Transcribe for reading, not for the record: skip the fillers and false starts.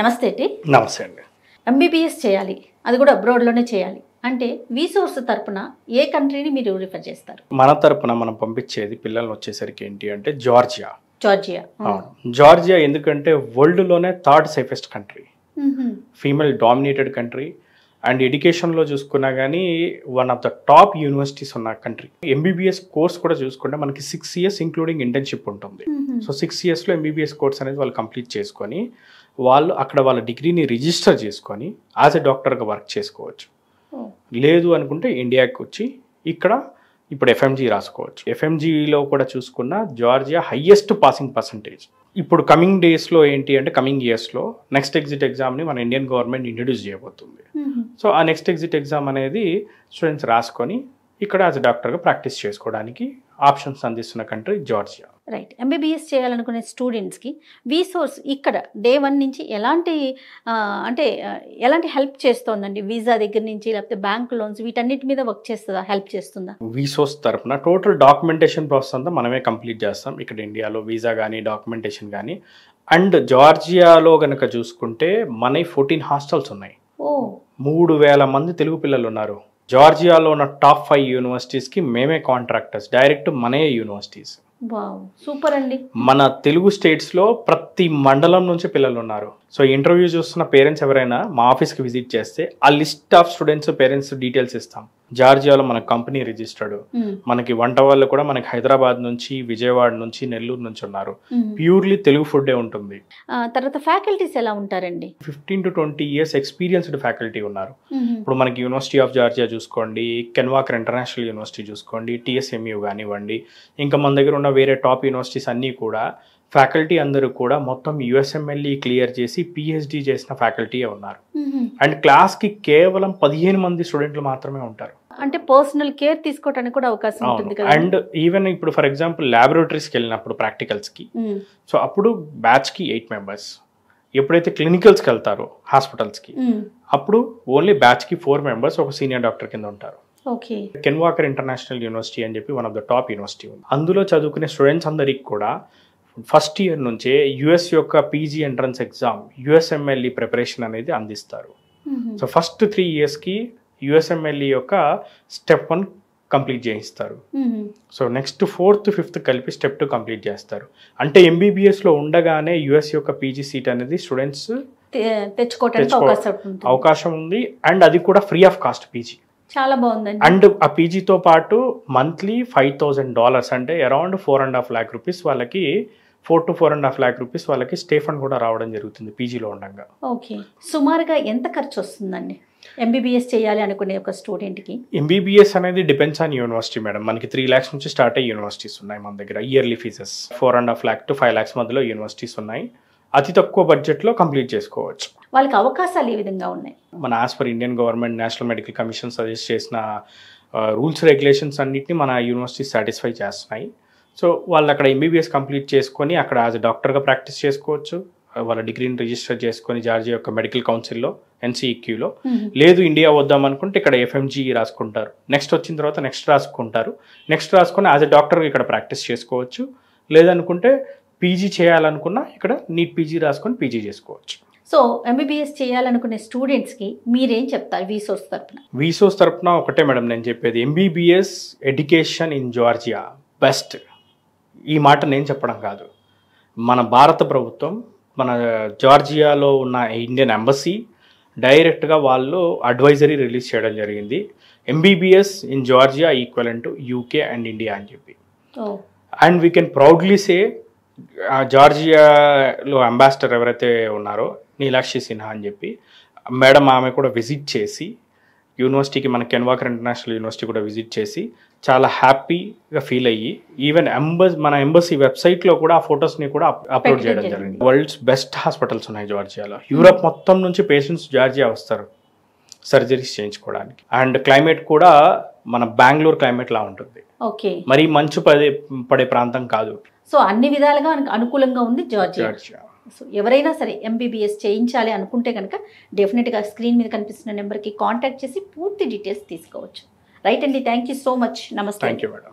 నమస్తే అండి. నమస్తే అండి. ఎంబీబీఎస్ చేయాలి, అది కూడా అబ్రాడ్లోనే చేయాలి అంటే వీసోర్స్ తరపున ఏ కంట్రీని మీరు రిఫర్ చేస్తారు? మన తరపున మనం పంపించేది పిల్లల్ని వచ్చేసరికి ఏంటి అంటే జార్జియా. జార్జియా. జార్జియా ఎందుకంటే వరల్డ్లోనే third safest country, female dominated country. And ఎడ్యుకేషన్లో చూసుకున్నా కానీ one of the top universities ఉన్న కంట్రీ. ఎంబీబీఎస్ కోర్స్ కూడా చూసుకుంటే మనకి 6 years ఇంక్లూడింగ్ ఇంటర్న్షిప్ ఉంటుంది. సో 6 yearsలో ఎంబీబీఎస్ కోర్స్ అనేది వాళ్ళు కంప్లీట్ చేసుకొని వాళ్ళు అక్కడ వాళ్ళ డిగ్రీని రిజిస్టర్ చేసుకొని యాజ్ ఎ డాక్టర్గా వర్క్ చేసుకోవచ్చు. లేదు అనుకుంటే ఇండియాకి వచ్చి ఇక్కడ ఇప్పుడు ఎఫ్ఎంజీ రాసుకోవచ్చు. ఎఫ్ఎంజీలో కూడా చూసుకున్న జార్జియా హైయెస్ట్ పాసింగ్ పర్సంటేజ్. ఇప్పుడు కమింగ్ డేస్లో ఏంటి అంటే కమింగ్ ఇయర్స్లో నెక్స్ట్ ఎగ్జిట్ ఎగ్జామ్ని మన ఇండియన్ గవర్నమెంట్ ఇంట్రడ్యూస్ చేయబోతుంది. సో ఆ నెక్స్ట్ ఎగ్జిట్ ఎగ్జామ్ అనేది స్టూడెంట్స్ రాసుకొని ఇక్కడ యాజ్ ఎ డాక్టర్గా ప్రాక్టీస్ చేసుకోవడానికి ఆప్షన్స్ అందిస్తున్న కంట్రీ జార్జియా. రైట్. ఎంబీబీఎస్ చేయాలనుకునే స్టూడెంట్స్కి వీసోర్స్ ఇక్కడ డే 1 నుంచి ఎలాంటి హెల్ప్ చేస్తోందండి? వీసా దగ్గర నుంచి లేకపోతే బ్యాంక్ లోన్స్ వీటన్నిటి మీద వర్క్ చేస్తుందా, హెల్ప్ చేస్తుందా? వీసోర్స్ తరఫున టోటల్ డాక్యుమెంటేషన్ ప్రాసెస్ అంతా మనమే కంప్లీట్ చేస్తాం ఇక్కడ ఇండియాలో. వీసా కానీ డాక్యుమెంటేషన్ కానీ. అండ్ జార్జియాలో కనుక చూసుకుంటే మన 14 హాస్టల్స్ ఉన్నాయి. 3000 మంది తెలుగు పిల్లలు ఉన్నారు. జార్జియాలో ఉన్న టాప్ 5 యూనివర్సిటీస్కి మేమే కాంట్రాక్టర్స్, డైరెక్ట్ మనే యూనివర్సిటీస్. సూపర్ అండి. మన తెలుగు స్టేట్స్లో ప్రతి మండలం నుంచి పిల్లలు ఉన్నారు. సో ఇంటర్వ్యూ చూస్తున్న పేరెంట్స్ ఎవరైనా మా ఆఫీస్కి విజిట్ చేస్తే ఆ list of students parents details ఇస్తాం. జార్జియాలో మన కంపెనీ రిజిస్టర్డ్. మనకి వంట వాళ్ళు కూడా మనకి హైదరాబాద్ నుంచి, విజయవాడ నుంచి, నెల్లూరు నుంచి ఉన్నారు. ప్యూర్లీ తెలుగు ఫుడ్డే ఉంటుంది. తర్వాత ఫ్యాకల్టీస్ ఎలా ఉంటారండి? 15 to 20 years ఎక్స్పీరియన్స్డ్ ఫ్యాకల్టీ ఉన్నారు. ఇప్పుడు మనకి యూనివర్సిటీ ఆఫ్ జార్జియా చూసుకోండి, కెన్వాకర్ ఇంటర్నేషనల్ యూనివర్సిటీ చూసుకోండి, టీఎస్ఎంయూ కానివ్వండి, ఇంకా మన దగ్గర ఉన్న వేరే టాప్ యూనివర్సిటీస్ అన్నీ కూడా ఫ్యాకల్టీ అందరూ కూడా మొత్తం యుఎస్ఎంఎల్ఈ క్లియర్ చేసి పిహెచ్డి చేసిన ఫ్యాకల్టీయే ఉన్నారు. అండ్ క్లాస్కి కేవలం 15 మంది స్టూడెంట్లు మాత్రమే ఉంటారు. అంటే పర్సనల్ కేర్ తీసుకోవడానికి కూడా అవకాశం ఉంటుంది కదా. అండ్ ఈవెన్ ఇప్పుడు ఫర్ ఎగ్జాంపుల్ ల్యాబొరేటరీస్కి వెళ్ళినప్పుడు ప్రాక్టికల్స్కి, సో అప్పుడు బ్యాచ్కి 8 members. ఎప్పుడైతే క్లినికల్స్కి వెళ్తారో హాస్పిటల్స్కి అప్పుడు ఓన్లీ బ్యాచ్కి 4 members ఒక సీనియర్ డాక్టర్ కింద ఉంటారు. కెన్వాకర్ ఇంటర్నేషనల్ యూనివర్సిటీ అని చెప్పి one of the top university ఉంది. అందులో చదువుకునే స్టూడెంట్స్ అందరికి కూడా ఫస్ట్ ఇయర్ నుంచే యుఎస్ యొక్క PG entrance exam USMLE preparation అనేది అందిస్తారు. సో ఫస్ట్ 3 yearsకి యుఎస్ఎంఎల్ఈ యొక్క స్టెప్ 1 కంప్లీట్ చేయిస్తారు. సో నెక్స్ట్ 4th 5th కలిపి స్టెప్ 2 కంప్లీట్ చేస్తారు. అంటే ఎంబీబీఎస్లో ఉండగానే యుఎస్ యొక్క పీజీ సీట్ అనేది స్టూడెంట్స్ తెచ్చుకోవడానికి అవకాశం ఉంది. అండ్ అది కూడా ఫ్రీ ఆఫ్ కాస్ట్ పీజీ. చాలా బాగుందండి. అండ్ ఆ పీజీతో పాటు మంత్లీ $5,000 అంటే అరౌండ్ 4.5 lakh rupees వాళ్ళకి 4 to 4.5 lakh rupees వాళ్ళకి స్టే ఫండ్ కూడా రావడం జరుగుతుంది పీజీలో ఉండగా. ఓకే. సుమారుగా ఎంత ఖర్చు వస్తుందండి ఎంబీబీఎస్ చేయాలి అనుకునే ఒక స్టూడెంట్కి? ఎంబీబీఎస్ అనేది డిపెండ్స్ ఆన్ యూనివర్సిటీ మేడం. మనకి 3 lakhs నుంచి స్టార్ట్ అయ్యే యూనివర్సిటీస్ ఉన్నాయి మన దగ్గర. Yearly fees 4.5 lakh to 5 lakhs మధ్యలో యూనివర్సిటీస్ ఉన్నాయి. అతి తక్కువ బడ్జెట్లో కంప్లీట్ చేసుకోవచ్చు. వాళ్ళకి అవకాశాలు ఏ విధంగా ఉన్నాయి? మన as per Indian government national medical commission suggest చేసిన రూల్స్ రెగ్యులేషన్స్ అన్నింటినీ మన యూనివర్సిటీ సాటిస్ఫై చేస్తున్నాయి. సో వాళ్ళు అక్కడ ఎంబీబీఎస్ కంప్లీట్ చేసుకొని అక్కడ యాజ్ ఎ డాక్టర్గా ప్రాక్టీస్ చేసుకోవచ్చు. వాళ్ళ డిగ్రీని రిజిస్టర్ చేసుకొని జార్జియా యొక్క మెడికల్ కౌన్సిల్లో ఎన్సీఈక్యూలో. లేదు ఇండియా వద్దాం అనుకుంటే ఇక్కడ ఎఫ్ఎంజీ రాసుకుంటారు. నెక్స్ట్ వచ్చిన తర్వాత నెక్స్ట్ రాసుకుంటారు. నెక్స్ట్ రాసుకొని యాజ్ ఎ డాక్టర్గా ఇక్కడ ప్రాక్టీస్ చేసుకోవచ్చు. లేదనుకుంటే పీజీ చేయాలనుకున్నా ఇక్కడ నీట్ పీజీ రాసుకొని పీజీ చేసుకోవచ్చు. సో ఎంబీబీఎస్ చేయాలనుకునే స్టూడెంట్స్కి మీరేం చెప్తారు వీసోర్స్ తరపున? వీసోర్స్ తరపున ఒకటే మేడం నేను చెప్పేది, MBBS education in Georgia best. ఈ మాట నేను చెప్పడం కాదు, మన భారత ప్రభుత్వం, మన జార్జియాలో ఉన్న ఇండియన్ ఎంబసీ డైరెక్ట్గా వాళ్ళు అడ్వైజరీ రిలీజ్ చేయడం జరిగింది. MBBS in Georgia equivalent to UK and India అని చెప్పి. And we can proudly say జార్జియాలో అంబాసిడర్ ఎవరైతే ఉన్నారో నీలాక్షి సిన్హా అని చెప్పి మేడం, ఆమె కూడా విజిట్ చేసి యూనివర్సిటీకి, మన కెన్వాకర్ ఇంటర్నేషనల్ యూనివర్సిటీ కూడా విజిట్ చేసి చాలా హ్యాపీగా ఫీల్ అయ్యి ఈవెన్ మన ఎంబసీ వెబ్సైట్లో కూడా ఆ ఫొటోస్ని కూడా అప్లోడ్ చేయడం జరిగింది. వరల్డ్స్ బెస్ట్ హాస్పిటల్స్ ఉన్నాయి జార్జియాలో. యూరప్ మొత్తం నుంచి పేషెంట్స్ జార్జియా వస్తారు సర్జరీస్ చేయించుకోవడానికి. అండ్ క్లైమేట్ కూడా మన బెంగళూరు క్లైమేట్ లా ఉంటుంది. మరి మంచు పడే ప్రాంతం కాదు. సో అన్ని విధాలుగా అనుకూలంగా ఉంది జార్జియా. సో ఎవరైనా సరే ఎంబీబీఎస్ చేయించాలి అనుకుంటే కనుక డెఫినెట్గా స్క్రీన్ మీద కనిపిస్తున్న నెంబర్కి కాంటాక్ట్ చేసి పూర్తి డీటెయిల్స్ తీసుకోవచ్చు. రైట్ అండి, థ్యాంక్ యూ సో మచ్. నమస్తే. Thank you madam.